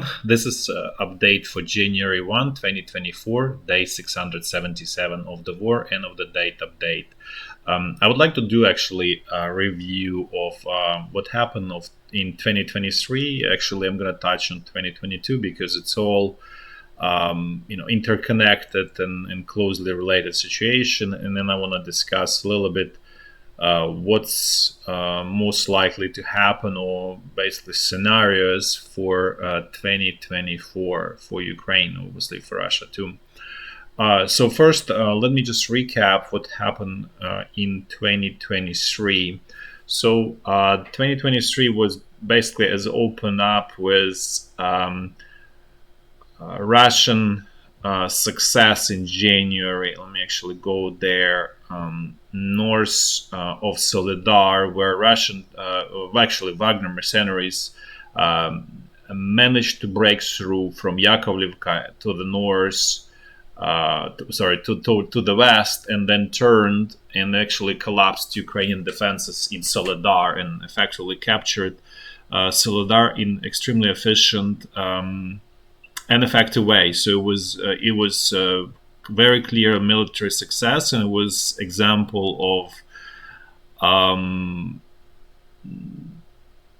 everyone. This is update for January 1, 2024, day 677 of the war, end of the date update. I would like to do actually a review of what happened in 2023. Actually, I'm going to touch on 2022 because it's all interconnected and closely related situation. And then I want to discuss a little bit what's most likely to happen, or basically scenarios for 2024 for Ukraine, obviously for Russia too. So first, let me just recap what happened in 2023. So 2023 was basically as open up with Russian success in January. Let me actually go there. North of Soledar, where actually Wagner mercenaries managed to break through from Yakovlivka to the north, to the west, and then turned and actually collapsed Ukrainian defenses in Soledar and effectively captured Soledar in extremely efficient and effective way. So it was very clear military success, and it was example of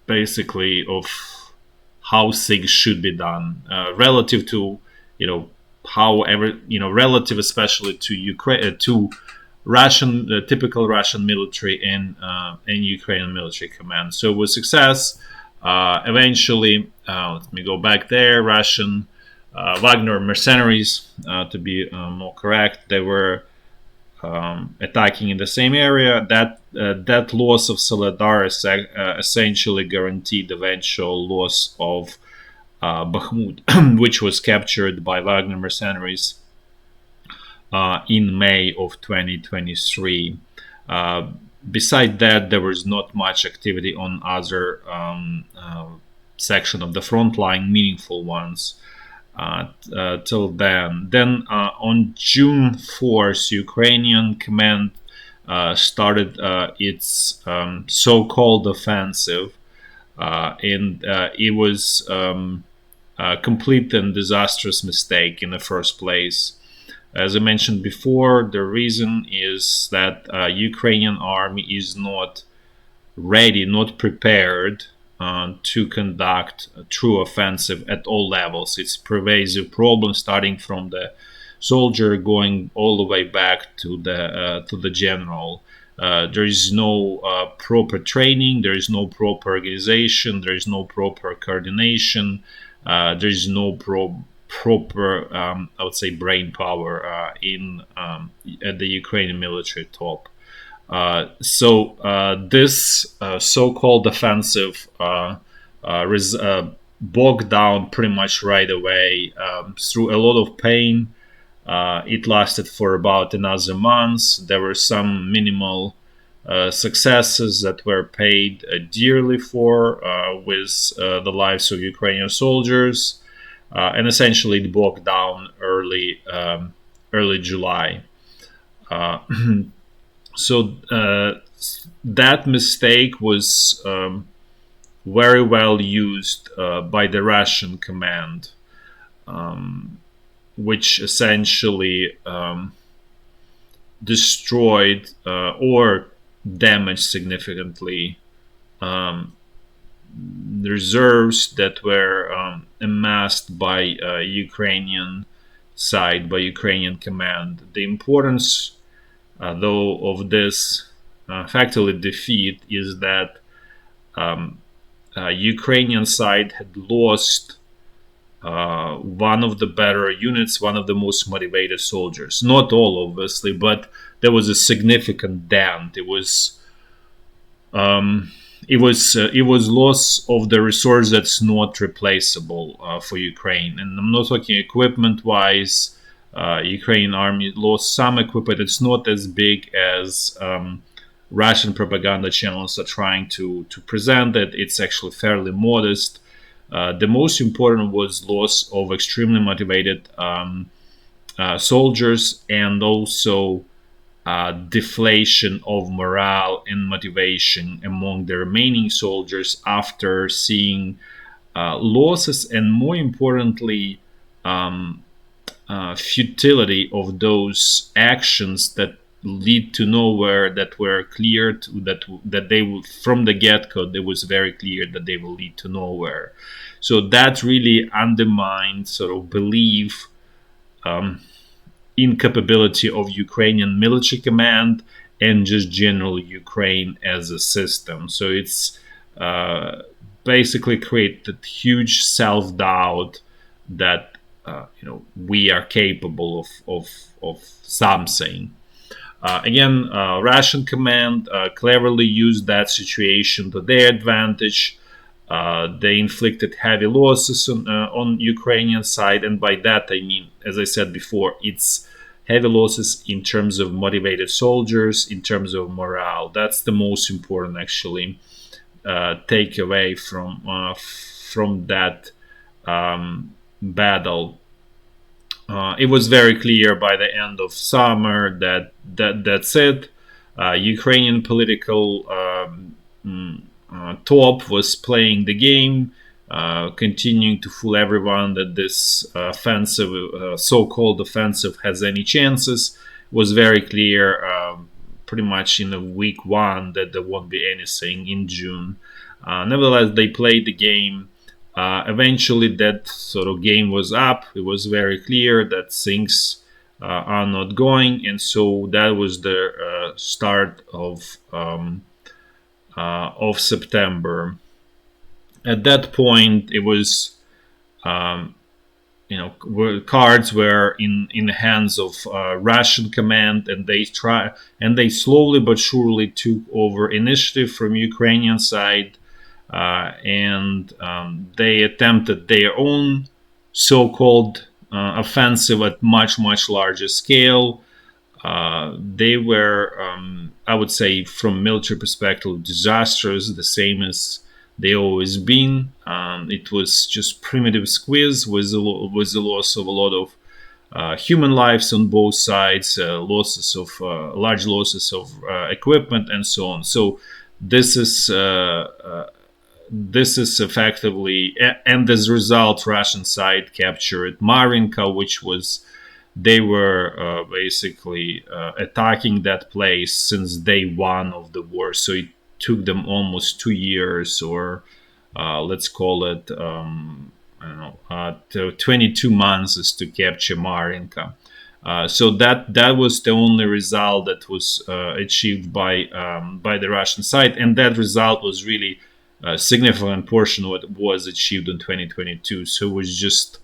basically of how things should be done relative to relative especially to Ukraine, to Russian typical Russian military and Ukrainian military command. So it was success. Eventually, let me go back there. Russian Wagner mercenaries, to be more correct, they were attacking in the same area. That loss of Soledar essentially guaranteed eventual loss of Bakhmut, which was captured by Wagner mercenaries in May of 2023. Beside that, there was not much activity on other section of the front line, meaningful ones. Till then. Then on June 4th, Ukrainian command started its so-called offensive, and it was a complete and disastrous mistake in the first place. As I mentioned before, the reason is that Ukrainian army is not ready, not prepared to conduct a true offensive at all levels. It's a pervasive problem, starting from the soldier going all the way back to the general. There is no proper training, there is no proper organization, there is no proper coordination, there is no proper, I would say, brain power at the Ukrainian military top. So this so-called offensive bogged down pretty much right away through a lot of pain. It lasted for about another month. There were some minimal successes that were paid dearly for with the lives of Ukrainian soldiers, and essentially it bogged down early July. So that mistake was very well used by the Russian command, which essentially destroyed or damaged significantly reserves that were amassed by Ukrainian side, by Ukrainian command. The importance though of this factually defeat is that Ukrainian side had lost one of the better units, one of the most motivated soldiers. Not all, obviously, but there was a significant dent. It was loss of the resource that's not replaceable for Ukraine. And I'm not talking equipment-wise. Ukrainian army lost some equipment. It's not as big as Russian propaganda channels are trying to present it. It's actually fairly modest. The most important was loss of extremely motivated soldiers, and also deflation of morale and motivation among the remaining soldiers after seeing losses and, more importantly, um, futility of those actions that lead to nowhere, that were clear to, that they will, from the get-go, it was very clear that they will lead to nowhere. So that really undermined sort of belief, incapability of Ukrainian military command and just general Ukraine as a system. So it's basically created huge self-doubt that we are capable of something. Again, Russian command cleverly used that situation to their advantage. They inflicted heavy losses on Ukrainian side, and by that I mean, as I said before, it's heavy losses in terms of motivated soldiers, in terms of morale. That's the most important, actually, takeaway from that battle. It was very clear by the end of summer that's it. Ukrainian political top was playing the game, continuing to fool everyone that this offensive, so-called offensive, has any chances. It was very clear, pretty much in the week one, that there won't be anything in June. Nevertheless, they played the game. Eventually, that sort of game was up. It was very clear that things are not going, and so that was the start of September. At that point, it was, cards were in the hands of Russian command, and they slowly but surely took over initiative from Ukrainian side. And they attempted their own so-called offensive at much larger scale. They were, I would say, from military perspective, disastrous, the same as they always been. It was just primitive squeeze with the loss of a lot of human lives on both sides, large losses of equipment, and so on. So this is effectively, and as a result, Russian side captured Marinka, which was, they were basically attacking that place since day one of the war. So it took them almost 2 years, or let's call it, 22 months to capture Marinka. So that was the only result that was achieved by the Russian side, and that result was really a significant portion of what was achieved in 2022. So it was just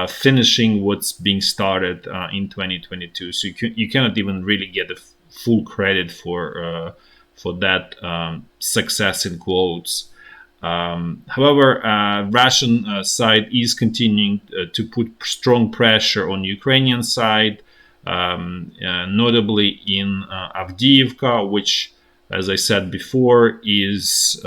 finishing what's being started in 2022. So you cannot even really get the full credit for that success in quotes. However, Russian side is continuing to put strong pressure on Ukrainian side, notably in Avdiivka, which, as I said before, is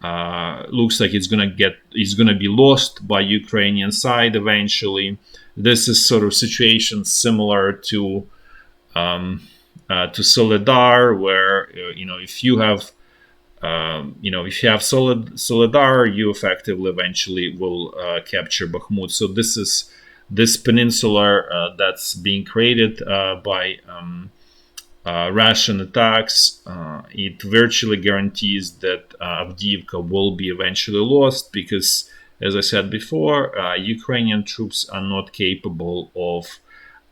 looks like it's gonna be lost by Ukrainian side eventually. This is sort of situation similar to Soledar, where if you have Soledar, you effectively eventually will capture Bakhmut. So this peninsula that's being created by Russian attacks, it virtually guarantees that Avdiivka will be eventually lost, because, as I said before, Ukrainian troops are not capable of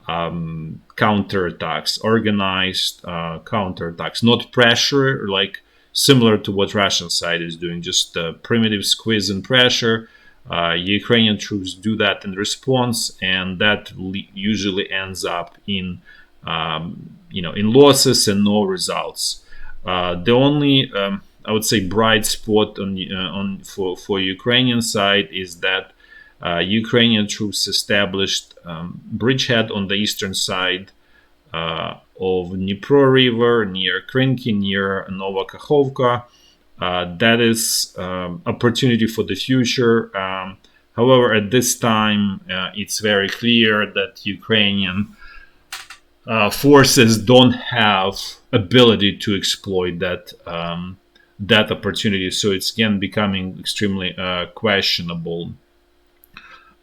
counterattacks, organized counterattacks, not pressure, like similar to what Russian side is doing, just primitive squeeze and pressure. Ukrainian troops do that in response, and that usually ends up in in losses and no results. The only I would say bright spot for Ukrainian side is that Ukrainian troops established bridgehead on the eastern side of Dnipro River near Krinky, near Novokakhovka. That is opportunity for the future. However, at this time, it's very clear that Ukrainian forces don't have ability to exploit that that opportunity. So it's again becoming extremely questionable.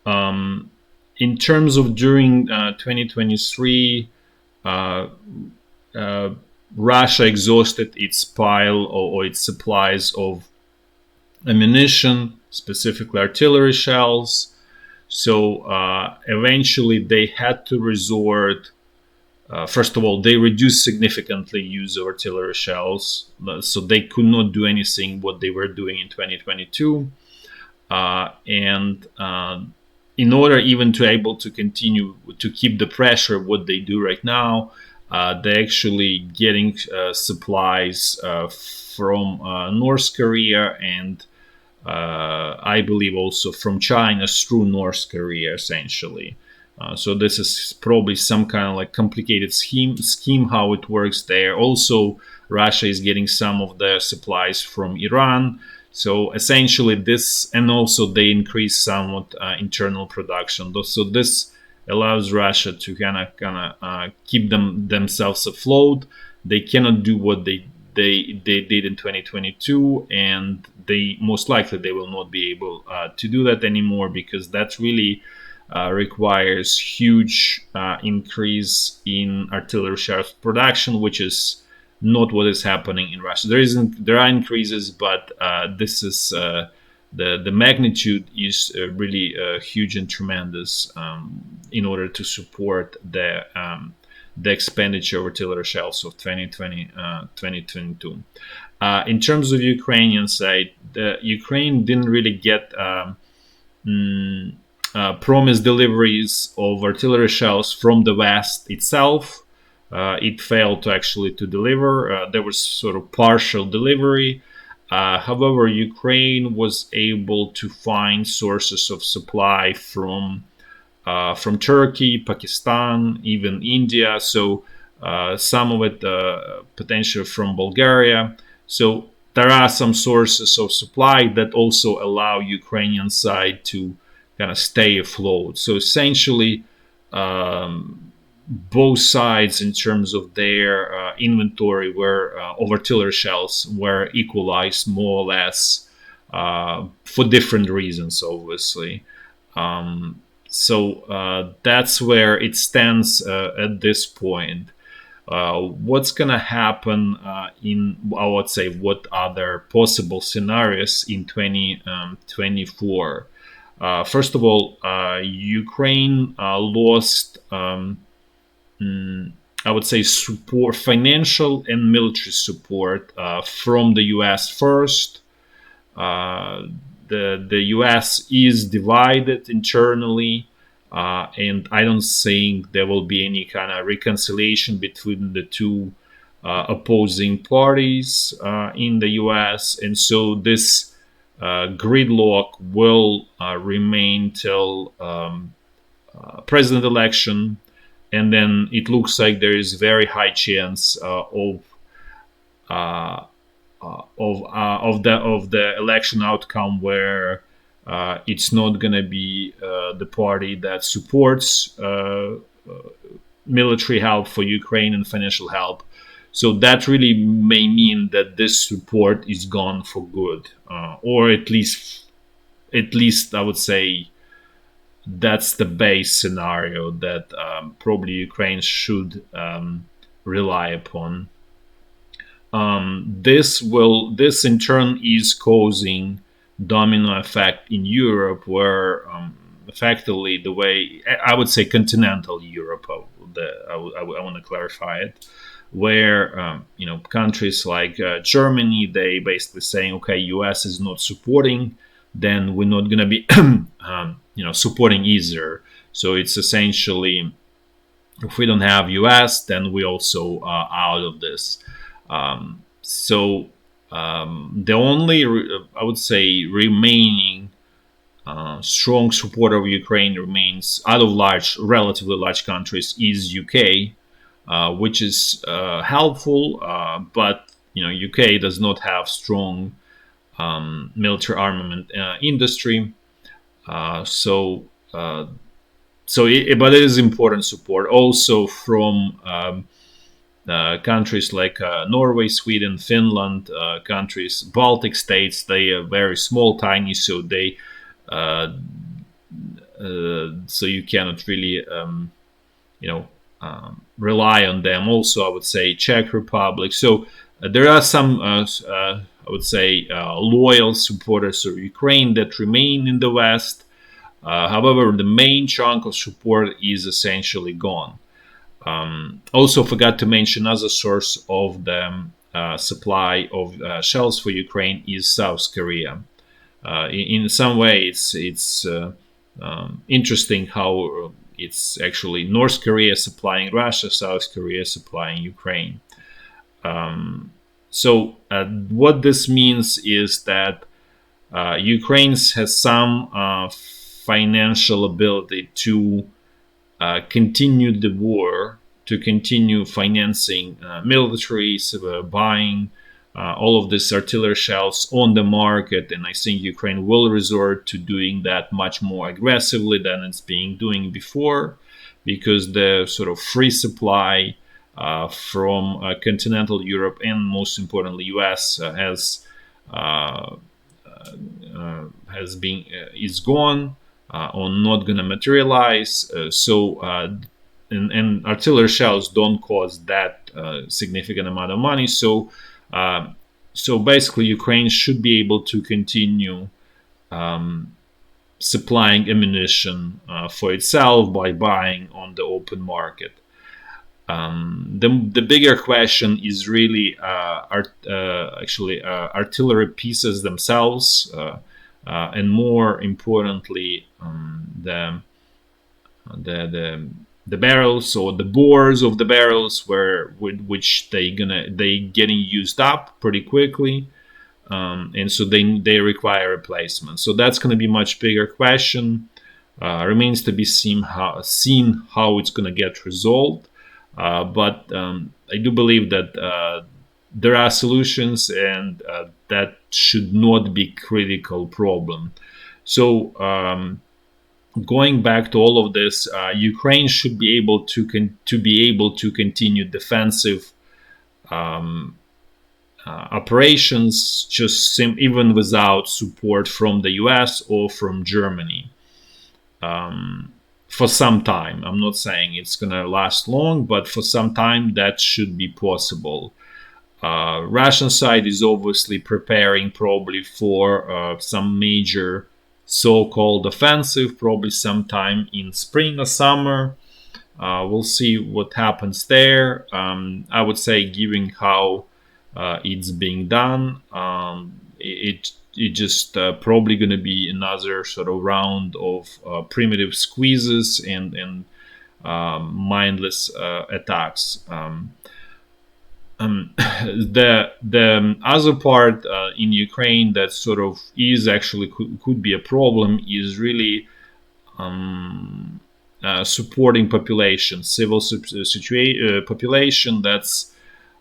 In terms of during 2023, uh, uh, Russia exhausted its pile or its supplies of ammunition, specifically artillery shells. So eventually they had to resort. First of all, they reduced significantly use of artillery shells, so they could not do anything what they were doing in 2022. And in order even to able to continue to keep the pressure what they do right now, they're actually getting supplies from North Korea and I believe also from China through North Korea, essentially. So this is probably some kind of like complicated scheme how it works there. Also, Russia is getting some of the supplies from Iran. So essentially, this, and also they increase somewhat internal production. So this allows Russia to kind of keep themselves afloat. They cannot do what they did in 2022, and they most likely they will not be able to do that anymore, because that really requires huge increase in artillery shells production, which is not what is happening in Russia. There are increases, but this is the magnitude is really huge and tremendous in order to support the expenditure of artillery shells of 2022. In terms of Ukrainian side, Ukraine didn't really get promised deliveries of artillery shells from the West itself. It failed to actually to deliver. There was sort of partial delivery. However, Ukraine was able to find sources of supply from Turkey, Pakistan, even India. So some of it potentially from Bulgaria. So there are some sources of supply that also allow Ukrainian side to kind of stay afloat. So essentially, both sides, in terms of their inventory, were of artillery shells, were equalized more or less for different reasons, obviously. So that's where it stands at this point. What's going to happen in, I would say, what other possible scenarios in 2024? First of all, Ukraine lost, I would say, support, financial and military support from the US first. The US is divided internally, and I don't think there will be any kind of reconciliation between the two opposing parties in the US, and so this gridlock will remain till president election, and then it looks like there is very high chance of the election outcome where it's not going to be the party that supports military help for Ukraine and financial help. So that really may mean that this support is gone for good, or at least I would say that's the base scenario that probably Ukraine should rely upon. This in turn is causing domino effect in Europe, where effectively the way, I would say continental Europe, I want to clarify it, where countries like Germany, they basically saying, okay, US is not supporting, then we're not going to be supporting either. So it's essentially, if we don't have US, then we also are out of this. So the only, I would say, remaining strong supporter of Ukraine remains, out of relatively large countries, is UK, which is helpful, but UK does not have strong military armament industry, but it is important support also from countries like Norway, Sweden, Finland, countries, Baltic states, they are very small, tiny, so they so you cannot really you know rely on them. Also, I would say Czech Republic. So there are some I would say loyal supporters of Ukraine that remain in the West. However, the main chunk of support is essentially gone. Also forgot to mention another source of the supply of shells for Ukraine is South Korea. In some way, it's interesting how it's actually North Korea supplying Russia, South Korea supplying Ukraine. So what this means is that Ukraine has some financial ability to continue the war, to continue financing militaries, buying all of these artillery shells on the market, and I think Ukraine will resort to doing that much more aggressively than it's been doing before, because the sort of free supply from continental Europe and most importantly US has been is gone or not going to materialize. And artillery shells don't cost that significant amount of money. So basically, Ukraine should be able to continue supplying ammunition for itself by buying on the open market. The bigger question is really artillery pieces themselves, and more importantly, the barrels or the bores of the barrels, which they getting used up pretty quickly, and so they require replacement. So that's going to be much bigger question. Remains to be seen how it's going to get resolved. But I do believe that there are solutions, and that should not be critical problem. So going back to all of this, Ukraine should be able to continue defensive operations, even without support from the US or from Germany. For some time. I'm not saying it's going to last long, but for some time that should be possible. Russian side is obviously preparing probably for some major so-called offensive, probably sometime in spring or summer. We'll see what happens there. I would say, given how it's being done, it just probably going to be another sort of round of primitive squeezes and mindless attacks. The other part in Ukraine that sort of is actually could be a problem is really supporting population, civil population that's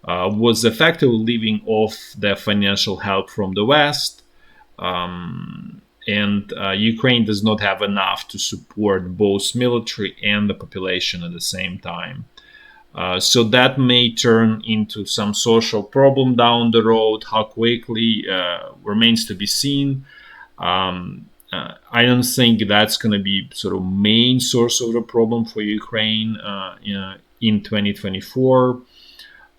was effectively living off the financial help from the West. And Ukraine does not have enough to support both military and the population at the same time. So that may turn into some social problem down the road. How quickly remains to be seen. I don't think that's going to be sort of main source of the problem for Ukraine in 2024.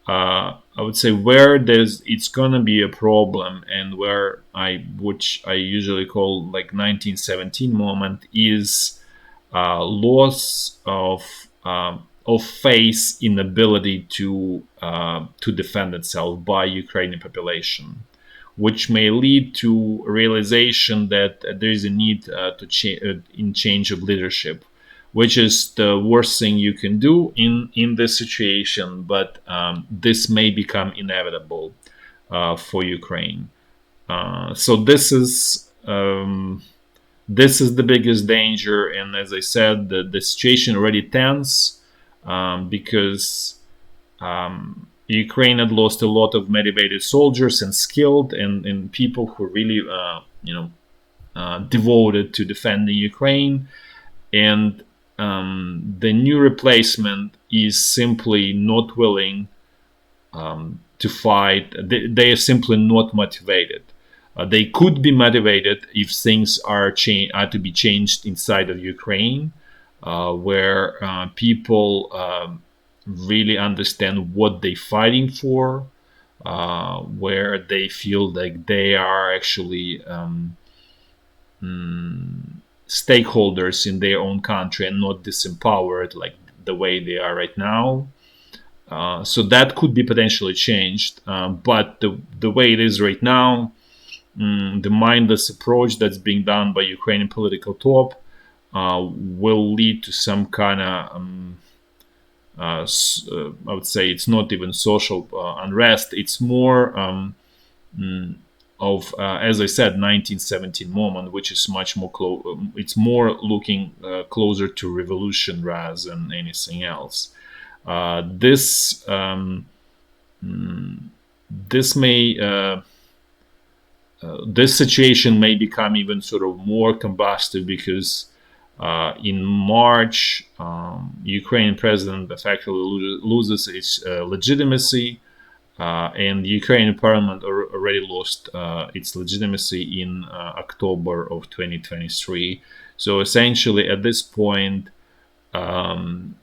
I would say where it's gonna be a problem, and which I usually call like 1917 moment, is loss of faith in ability to defend itself by Ukrainian population, which may lead to realization that there is a need in change of leadership, which is the worst thing you can do in this situation. But this may become inevitable for Ukraine. So this is the biggest danger. And as I said, the situation already tense because Ukraine had lost a lot of motivated soldiers and skilled and people who really devoted to defending Ukraine. And the new replacement is simply not willing to fight. They are simply not motivated. They could be motivated if things are to be changed inside of Ukraine, where people really understand what they're fighting for, where they feel like they are actually stakeholders in their own country and not disempowered like the way they are right now. So that could be potentially changed, but the way it is right now, the mindless approach that's being done by Ukrainian political top will lead to some kind of, I would say, it's not even social unrest. It's more of, as I said, 1917 moment, which is much more it's more looking closer to revolution rather than anything else. This may this situation may become even sort of more combustive because in March, Ukrainian president effectively loses its legitimacy, and the Ukrainian parliament already lost its legitimacy in October of 2023. So essentially, at this point, the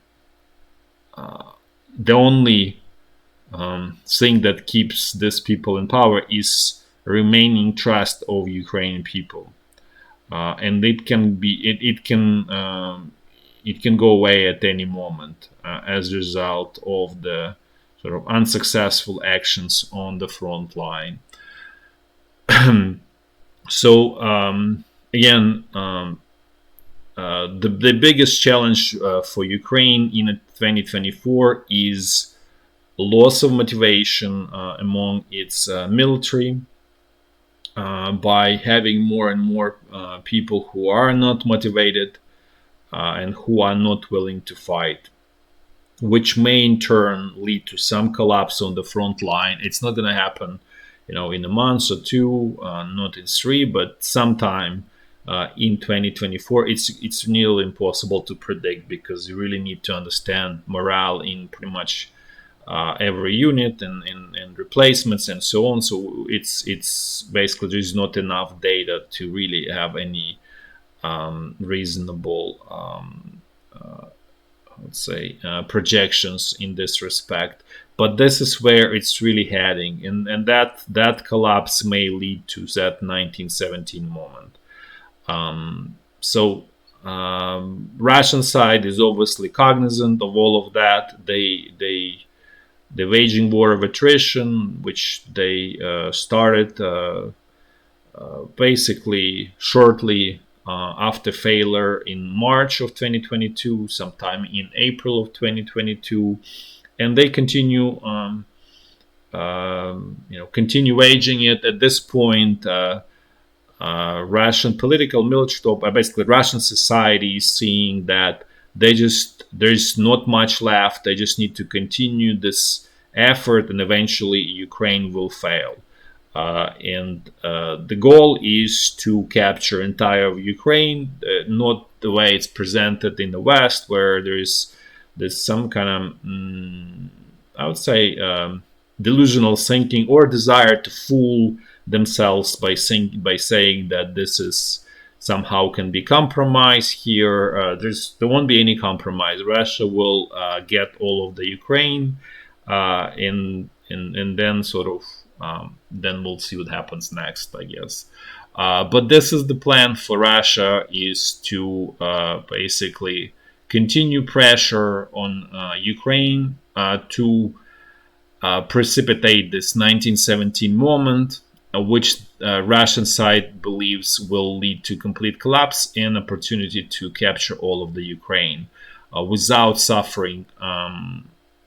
only thing that keeps these people in power is remaining trust of Ukrainian people, and it can be it can go away at any moment as a result of the sort of unsuccessful actions on the front line. So again, the biggest challenge for Ukraine in 2024 is loss of motivation among its military, by having more and more people who are not motivated and who are not willing to fight, which may in turn lead to some collapse on the front line. It's not going to happen, in a month or two, not in three, but sometime in 2024. It's nearly impossible to predict because you really need to understand morale in pretty much every unit and replacements and so on. So it's basically there's not enough data to really have any reasonable let's say projections in this respect. But this is where it's really heading, and that collapse may lead to that 1917 moment. So Russian side is obviously cognizant of all of that. They're waging war of attrition, which they started basically shortly after failure in March of 2022, sometime in April of 2022, and they continue waging it. At this point, Russian political military top, basically Russian society, is seeing that there's not much left. They just need to continue this effort, and eventually Ukraine will fail. And the goal is to capture entire Ukraine, not the way it's presented in the West, where there's some kind of, I would say, delusional thinking or desire to fool themselves by saying that this is somehow can be compromised here. There won't be any compromise. Russia will get all of the Ukraine, and then sort of then we'll see what happens next, I guess. But this is the plan for Russia, is to basically continue pressure on Ukraine to precipitate this 1917 moment, which Russian side believes will lead to complete collapse and opportunity to capture all of the Ukraine without suffering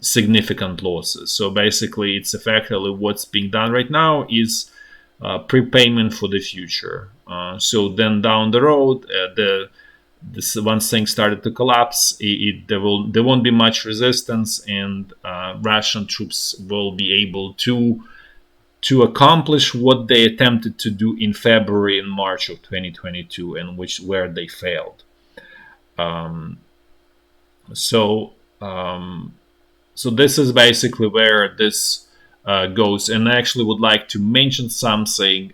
significant losses. So basically, it's effectively what's being done right now is prepayment for the future. So then down the road, once things started to collapse, there won't be much resistance, and Russian troops will be able to accomplish what they attempted to do in February and March of 2022, and where they failed. So this is basically where this goes. And I actually would like to mention something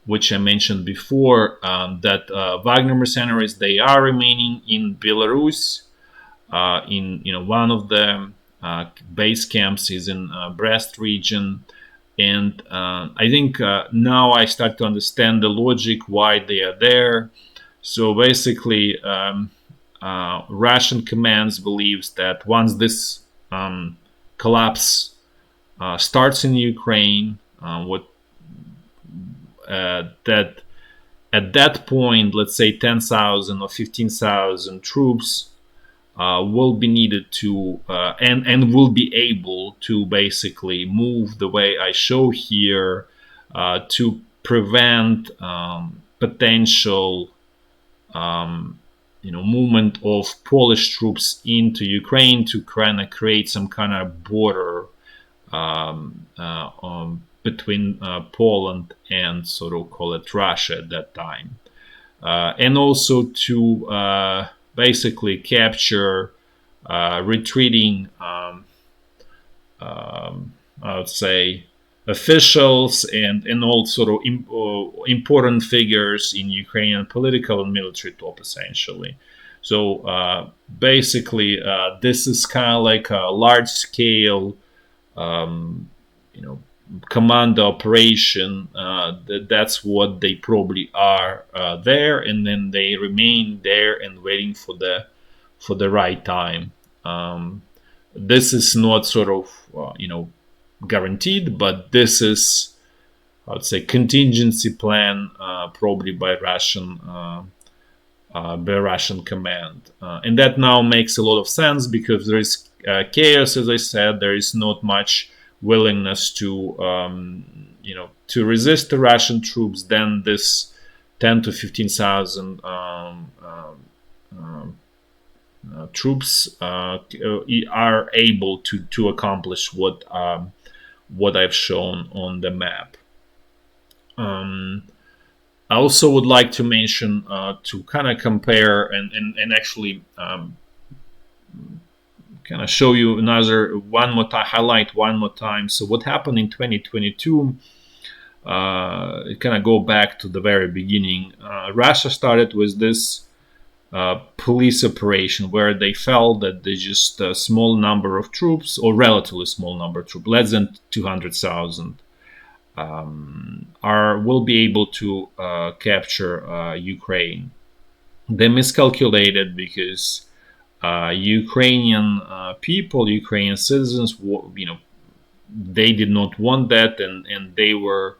which I mentioned before, that Wagner mercenaries, they are remaining in Belarus. In one of the base camps is in Brest region, and I think now I start to understand the logic why they are there. So basically, Russian commands believes that once this collapse starts in Ukraine, that at that point, let's say 10,000 or 15,000 troops will be needed to and will be able to basically move the way I show here to prevent potential movement of Polish troops into Ukraine to kind of create some kind of border between Poland and sort of call it Russia at that time, and also to basically capture retreating, I would say, officials and all sort of important figures in Ukrainian political and military top, essentially. So basically, this is kind of like a large scale, command operation. That's what they probably are there, and then they remain there and waiting for the right time. This is not sort of guaranteed, but this is, I would say, contingency plan probably by Russian command, and that now makes a lot of sense because there is chaos, as I said. There is not much willingness to to resist the Russian troops. Then this 10 to 15,000 troops are able to accomplish what I've shown on the map. I also would like to mention to kind of compare and actually kind of show you one more time, highlight one more time. So what happened in 2022? Kind of go back to the very beginning. Russia started with this police operation where they felt that there's just a small number of troops, or relatively small number of troops, less than 200,000, will be able to capture Ukraine. They miscalculated because Ukrainian people, Ukrainian citizens, they did not want that, and they were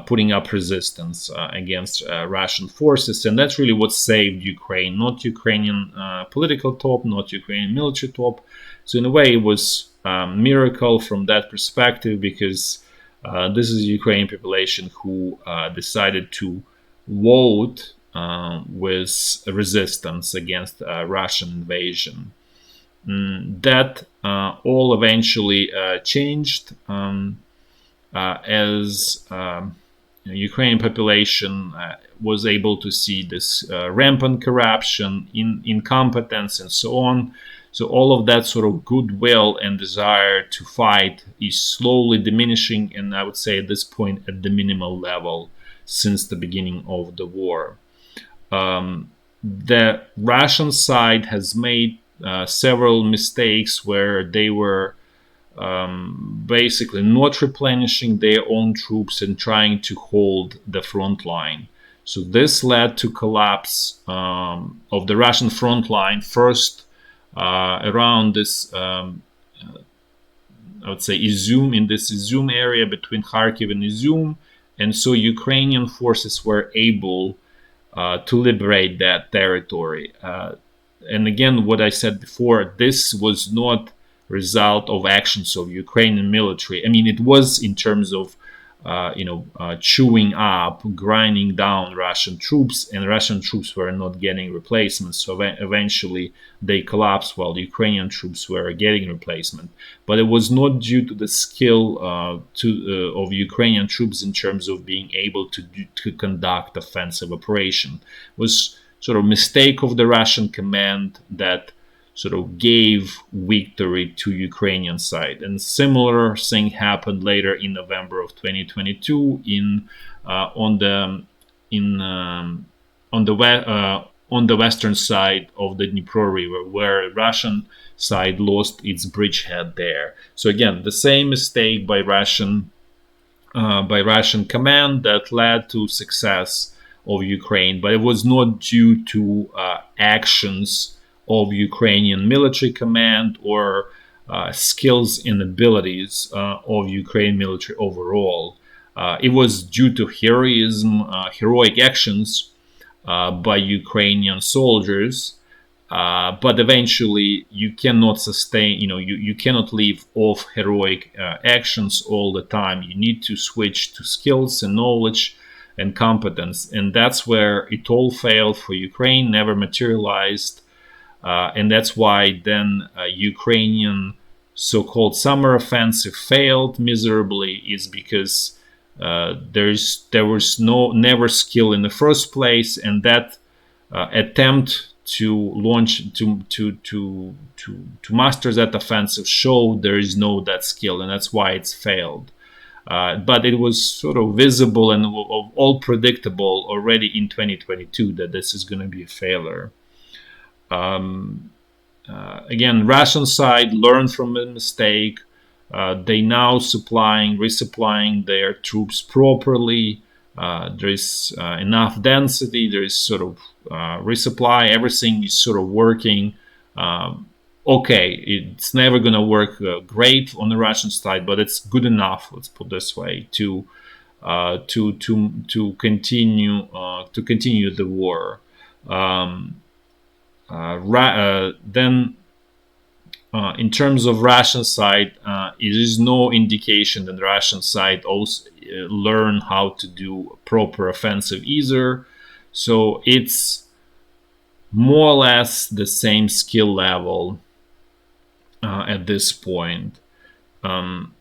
putting up resistance against Russian forces, and that's really what saved Ukraine, not Ukrainian political top, not Ukrainian military top. So in a way, it was a miracle from that perspective, because this is the Ukrainian population who decided to vote with resistance against Russian invasion. That all eventually changed as Ukrainian population was able to see this rampant corruption, incompetence, and so on. So all of that sort of goodwill and desire to fight is slowly diminishing, and I would say at this point at the minimal level since the beginning of the war. The Russian side has made several mistakes where they were basically not replenishing their own troops and trying to hold the front line. So this led to collapse of the Russian front line first around this, I would say, Izum, in this Izum area between Kharkiv and Izum, and so Ukrainian forces were able to liberate that territory. And again, what I said before, this was not result of actions of Ukrainian military. I mean, it was in terms of chewing up, grinding down Russian troops, and Russian troops were not getting replacements. So eventually they collapsed while the Ukrainian troops were getting replacement. But it was not due to the skill of Ukrainian troops in terms of being able to conduct offensive operation. It was sort of mistake of the Russian command that sort of gave victory to Ukrainian side. And similar thing happened later in November of 2022 on the western side of the Dnipro River, where Russian side lost its bridgehead there. So again, the same mistake by Russian command that led to success of Ukraine, but it was not due to actions of Ukrainian military command or skills and abilities of Ukrainian military overall. It was due to heroism, heroic actions by Ukrainian soldiers, but eventually you cannot sustain, you cannot live off heroic actions all the time. You need to switch to skills and knowledge and competence, and that's where it all failed for Ukraine, never materialized, and that's why then Ukrainian so-called summer offensive failed miserably, is because there was never skill in the first place, and that attempt to launch to master that offensive showed there is no that skill, and that's why it's failed. But it was sort of visible and all predictable already in 2022 that this is going to be a failure. Again, Russian side learned from the mistake. They now resupplying their troops properly. There is enough density. There is sort of resupply. Everything is sort of working. Okay, it's never going to work great on the Russian side, but it's good enough. Let's put it this way to continue the war. Then, in terms of Russian side, there is no indication that the Russian side also learn how to do proper offensive either. So it's more or less the same skill level at this point. In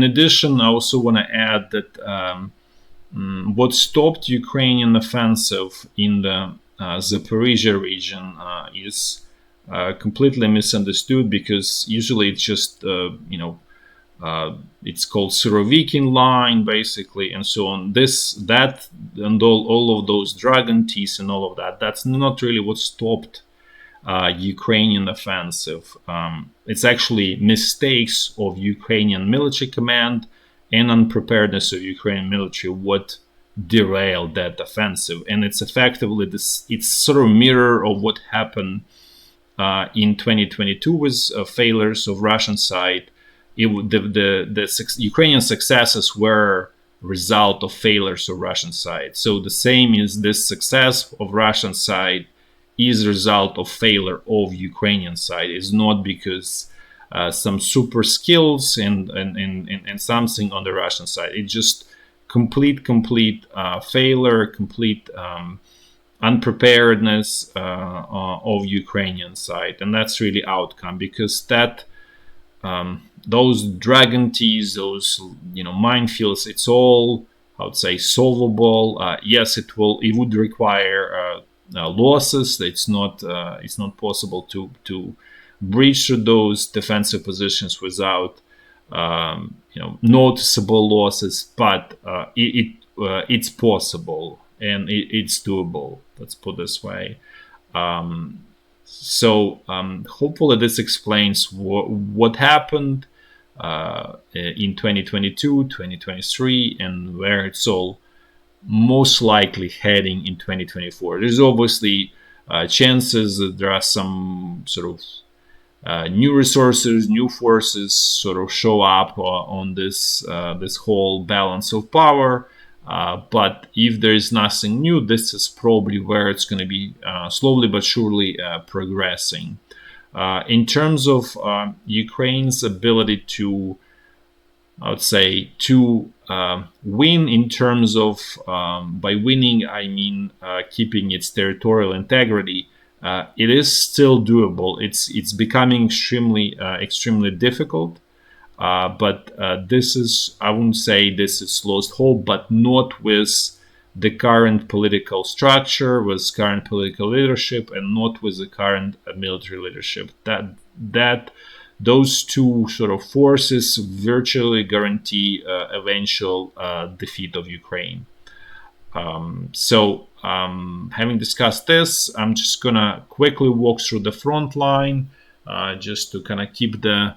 addition, I also want to add that what stopped Ukrainian offensive in the Zaporizhya region is completely misunderstood, because usually it's just it's called Surovikin line basically, and so on. That and all of those dragon teeth and all of that, that's not really what stopped Ukrainian offensive. It's actually mistakes of Ukrainian military command and unpreparedness of Ukrainian military what derailed that offensive, and it's effectively it's sort of mirror of what happened in 2022 with failures of Russian side. The Ukrainian successes were result of failures of Russian side. So the same is this success of Russian side is a result of failure of Ukrainian side. It's not because some super skills and something on the Russian side. It's just complete failure, complete unpreparedness of Ukrainian side, and that's really outcome, because that those dragon teeth, those minefields, it's all, I would say, solvable. Yes, it would require losses. It's not possible to breach through those defensive positions without noticeable losses, but it's possible and it's doable. Let's put it this way. So hopefully this explains what happened in 2022, 2023, and where it's all most likely heading in 2024. There's obviously chances that there are some sort of new resources, new forces sort of show up on this whole balance of power. But if there is nothing new, this is probably where it's going to be slowly but surely progressing. In terms of Ukraine's ability to, I would say, to win in terms of, by winning, I mean keeping its territorial integrity, it is still doable. It's becoming extremely difficult. But this is, I wouldn't say this is lost hope, but not with the current political structure, with current political leadership, and not with the current military leadership. That those two sort of forces virtually guarantee eventual defeat of Ukraine. Having discussed this, I'm just gonna quickly walk through the front line, just to kind of keep the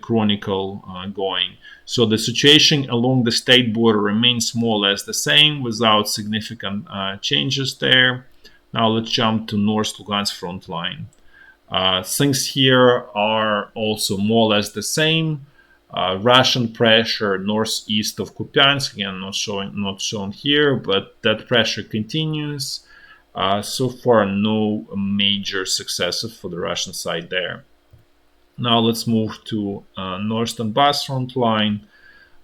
chronicle going. So the situation along the state border remains more or less the same, without significant changes there. Now let's jump to North Lugansk front line. Things here are also more or less the same. Russian pressure northeast of Kupiansk, again not shown here, but that pressure continues. So far, no major successes for the Russian side there. Now let's move to North Donbass front line.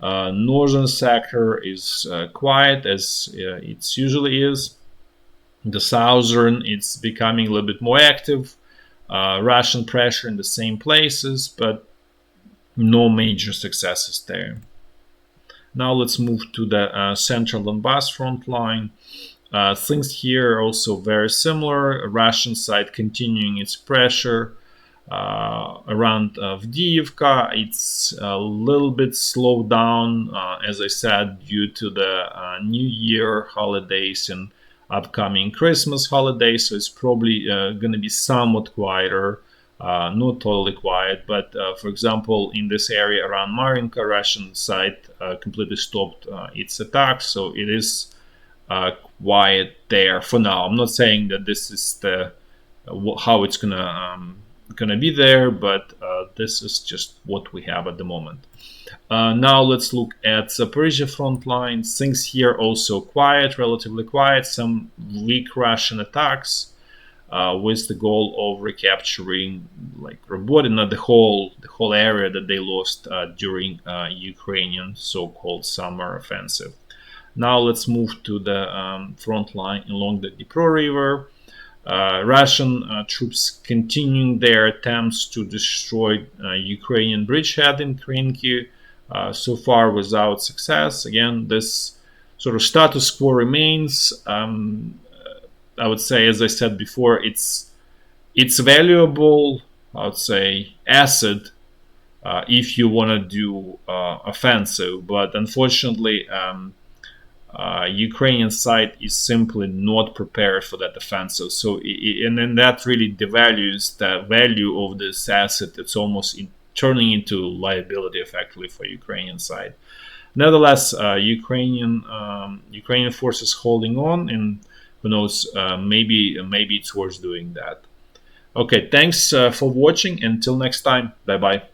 Northern sector is quiet, as it usually is. The southern, it's becoming a little bit more active. Russian pressure in the same places, but no major successes there. Now let's move to the central Donbass front line. Things here are also very similar. Russian side continuing its pressure around Avdiivka. It's a little bit slowed down, as I said, due to the New Year holidays and upcoming Christmas holidays. So it's probably going to be somewhat quieter. Not totally quiet, but for example, in this area around Marinka, Russian side completely stopped its attacks, so it is quiet there for now. I'm not saying that this is the how it's gonna be there, but this is just what we have at the moment. Now let's look at Zaporizhya front line. Things here also quiet, relatively quiet. Some weak Russian attacks. With the goal of recapturing, like, Robotina, the whole area that they lost during Ukrainian so-called summer offensive. Now let's move to the front line along the Dnipro River. Russian troops continuing their attempts to destroy Ukrainian bridgehead in Krinky, so far without success. Again, this sort of status quo remains. I would say, as I said before, it's valuable, I would say, asset if you want to do offensive. But unfortunately, Ukrainian side is simply not prepared for that offensive. So, and then that really devalues the value of this asset. It's almost turning into liability, effectively, for Ukrainian side. Nevertheless, Ukrainian forces holding on, and who knows, maybe it's worth doing that. Okay, thanks for watching. Until next time, bye bye.